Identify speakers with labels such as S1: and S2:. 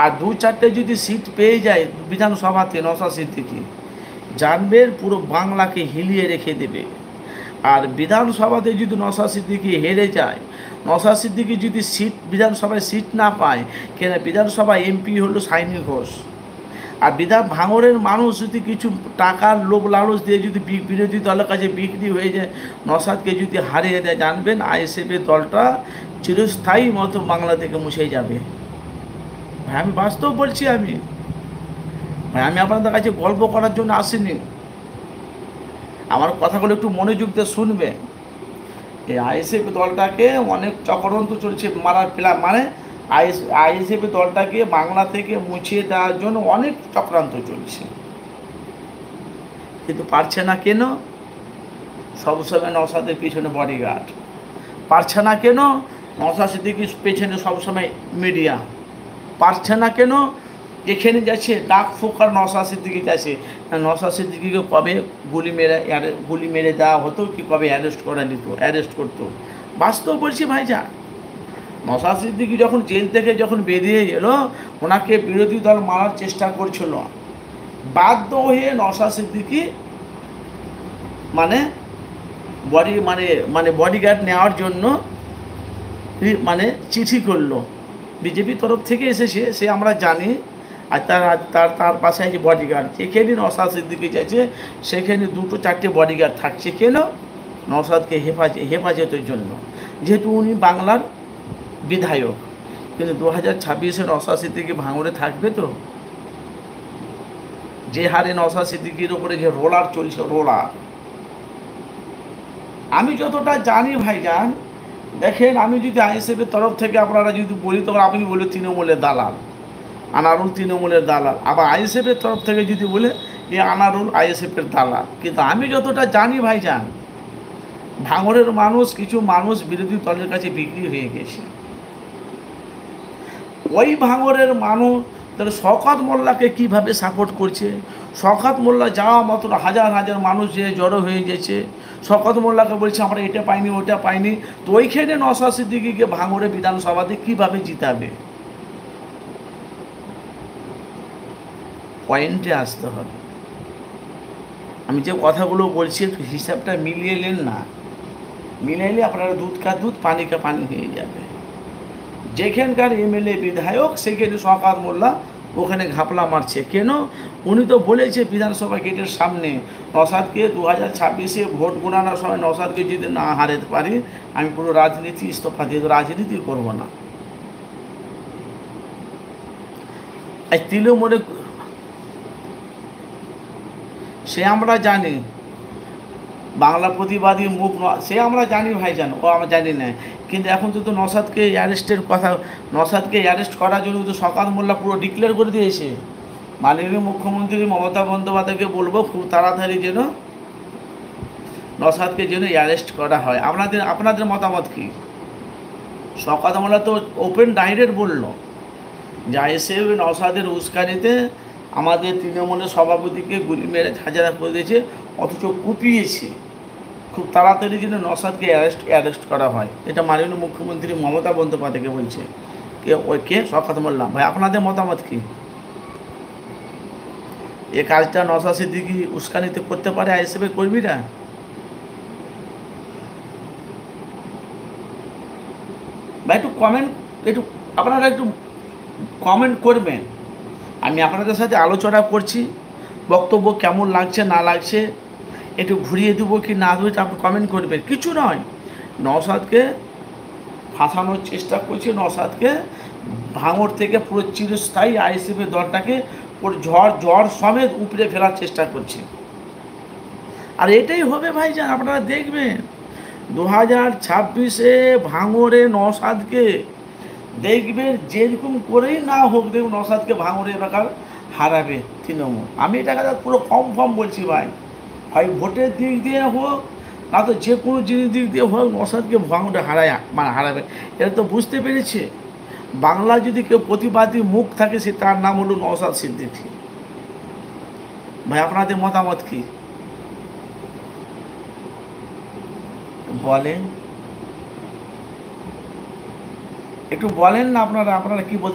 S1: আর দু চারটে যদি সিট পেয়ে যায় বিধানসভাতে নওশাদ সিদ্দিকী, জানবেন পুরো বাংলাকে হিলিয়ে রেখে দেবে। আর বিধানসভাতে যদি নওশাদ সিদ্দিকী হেরে যায়, নওশাদ সিদ্দিকী যদি বিধানসভায় সিট না পায়, কেন বিধানসভা এমপি হলো সাইনি ঘোষ। আর বিধান ভাঙড়ের মানুষ যদি কিছু টাকার লোভ লালচ দিয়ে যদি বিরোধী দলের কাছে বিক্রি হয়ে যায়, নওশাদকে যদি হারিয়ে দেয়, জানবেন আইএসএফের দলটা চিরস্থায়ী মতো বাংলা থেকে মুছে যাবে। ভাই আমি বাস্তব বলছি। ভাই আমি আপনাদের কাছে গল্প করার জন্য আসিনি। আমার কথাগুলো একটু মনোযোগ দিয়ে শুনবে। এই আইএসএফ দলটাকে অনেক চক্রান্ত চলছে মারার প্ল্যান, মানে আইএসএফ দলটাকে বাংলা থেকে মুছিয়ে দেওয়ার জন্য অনেক চক্রান্ত চলছে, কিন্তু পারছে না কেন? সবসময় নওশাদের পিছনে বডিগার্ড। পারছে না কেন? নওশাদ সিদ্দিকীর পেছনে সবসময় মিডিয়া। পারছে না কেন? এখানে যাচ্ছে ডাক ফোকার নওশাদ সিদ্দিকী যাচ্ছে। নওশাদ সিদ্দিকীকে কবে গুলি মেরে দেওয়া হতো, কি কবে অ্যারেস্ট করতো। বাস্তব বলছি ভাইজান। নওশাদ সিদ্দিকী যখন জেল থেকে যখন বেরিয়ে এলো, ওনাকে বিরোধী দল মারার চেষ্টা করছিল। বাধ্য হয়ে নওশাদ সিদ্দিকী বডিগার্ড নেওয়ার জন্য চিঠি করলো। বিজেপি তরফ থেকে এসেছে, সে আমরা জানি। আর তার পাশে আছে বডিগার্ড। যেখানে নওশাদ সিদ্দিকী যাচ্ছে সেখানে 2-4টে বডিগার্ড থাকছে। কেন? নওশাদকে হেফাজতের জন্য, যেহেতু উনি বাংলার বিধায়ক। কিন্তু 2026-এ নওশাদ সিদ্দিকী ভাঙড়ে থাকবে তো? যে হারে নওশাদ সিদ্দিকীর উপরে যে রোলার চলছে, রোলার, আমি যতটা জানি ভাইজান, দেখেন, আমি যদি আইএসএফের তরফ থেকে আপনারা যদি বলি, তখন আপনি বলে তৃণমূলের দালাল, আনারুল তৃণমূলের দালাল। আবার আইএসএফের তরফ থেকে যদি বলে যে আনারুল আইএসএফের দালাল। কিন্তু আমি যতটা জানি ভাইজান, ভাঙড়ের কিছু মানুষ বিরোধী দলের কাছে বিক্রি হয়ে গেছে। ওই ভাঙড়ের মানুষ তাহলে শওকত মোল্লাকে কীভাবে সাপোর্ট করছে? শওকত মোল্লা যাওয়া মতন হাজার হাজার মানুষ যে জড়ো হয়ে গেছে, শওকত মোল্লাকে বলছে আমরা এটা পাইনি, ওটা পাইনি। তো ওইখানে নওশাদ সিদ্দিকীকে ভাঙড়ে বিধানসভাতে কীভাবে জিতাবে? পয়েন্টে আসতে হবে। আমি যে কথাগুলো বলছি একটু হিসাবটা মিলিয়ে নেন না। মিলাইলে আপনারা দুধ কা দুধ পানি কা পানি হয়ে যাবে। যেখানকার এমএলএ বিধায়ক সেখানে শওকত মোল্লা ওখানে ঘাপলা মারছে। কেন? উনি তো বলেছে বিধানসভা গেটের সামনে, নওশাদকে 2026-এ ভোট গণানোর সময় নওশাদকে যদি না হারাতে পারি, আমি পুরো রাজনীতি ইস্তফা দিয়ে রাজনীতি করব না। এই তৃণমূলে সে আমরা জানি বাংলা প্রতিবাদী মুখ, সে আমরা জানি ভাইজান, ও আমরা জানি না। কিন্তু এখন তো নওশাদকে অ্যারেস্ট করার জন্য তো শওকত মোল্লা পুরো ডিক্লেয়ার করে দিয়েছে। মাননীয় মুখ্যমন্ত্রী মমতা বন্দ্যোপাধ্যায়কে বলবো খুব তাড়াতাড়ি যেন নওশাদকে অ্যারেস্ট করা হয়। আপনাদের মতামত কি? শওকত মোল্লা তো ওপেন ডাইরেক্ট বললো যে আইএসএফ নওশাদের উস্কানিতে আমাদের তৃণমূলের সভাপতিকে গুলি মেরে হাজারা করে দিয়েছে, অথচ কুপিয়েছে। খুব তাড়াতাড়ি যেন নওশাদকে অ্যারেস্ট করা হয়। এটা মাননীয় মুখ্যমন্ত্রী মমতা বন্দ্যোপাধ্যায়কে বলছে। কে? শওকত মোল্লা। ভাই আপনাদের মতামত কি? এ কাজটা নওশাদ সিদ্দিকী উস্কানিতে করতে পারে আইএসএফের কর্মীরা? বা আপনারা একটু কমেন্ট করবেন। আমি আপনাদের সাথে আলোচনা করছি, বক্তব্য কেমন লাগছে না লাগছে, একটু ঘুরিয়ে দেবো কি না দেবো, আপনি কমেন্ট করবেন। কিছু নয়, নওশাদকে ফাঁসানোর চেষ্টা করছে, নওশাদকে ভাঙড় থেকে পুরো চিরস্থায়ী আইএসএফের দলটাকে পুরো ঝড় সমেত উপড়ে ফেলার চেষ্টা করছে। আর এটাই হবে ভাইজান, আপনারা দেখবেন 2026-এ ভাঙড়ে নওশাদকে দেখবেন যেরকম করেই না হোক, দেখুন নওশাদকে ভাঙড়ে এলাকার হারাবে তৃণমূল। আমি এটাকে পুরো কনফার্ম বলছি ভাই। হয় ভোটের দিক দিয়ে হোক, না তো যে কোনো জিনিস দিক দিয়ে হোক, নওশাদকে ভাঙড়ে হারাবে। এটা তো বুঝতে পেরেছে। বাংলা যদি কেউ প্রতিবাদী মুখ থাকে, সে তার নাম হলো নওশাদ সিদ্দিকী। ভাই আপনাদের মতামত কি বলেন? একটু বলেন না আপনারা কি বলতে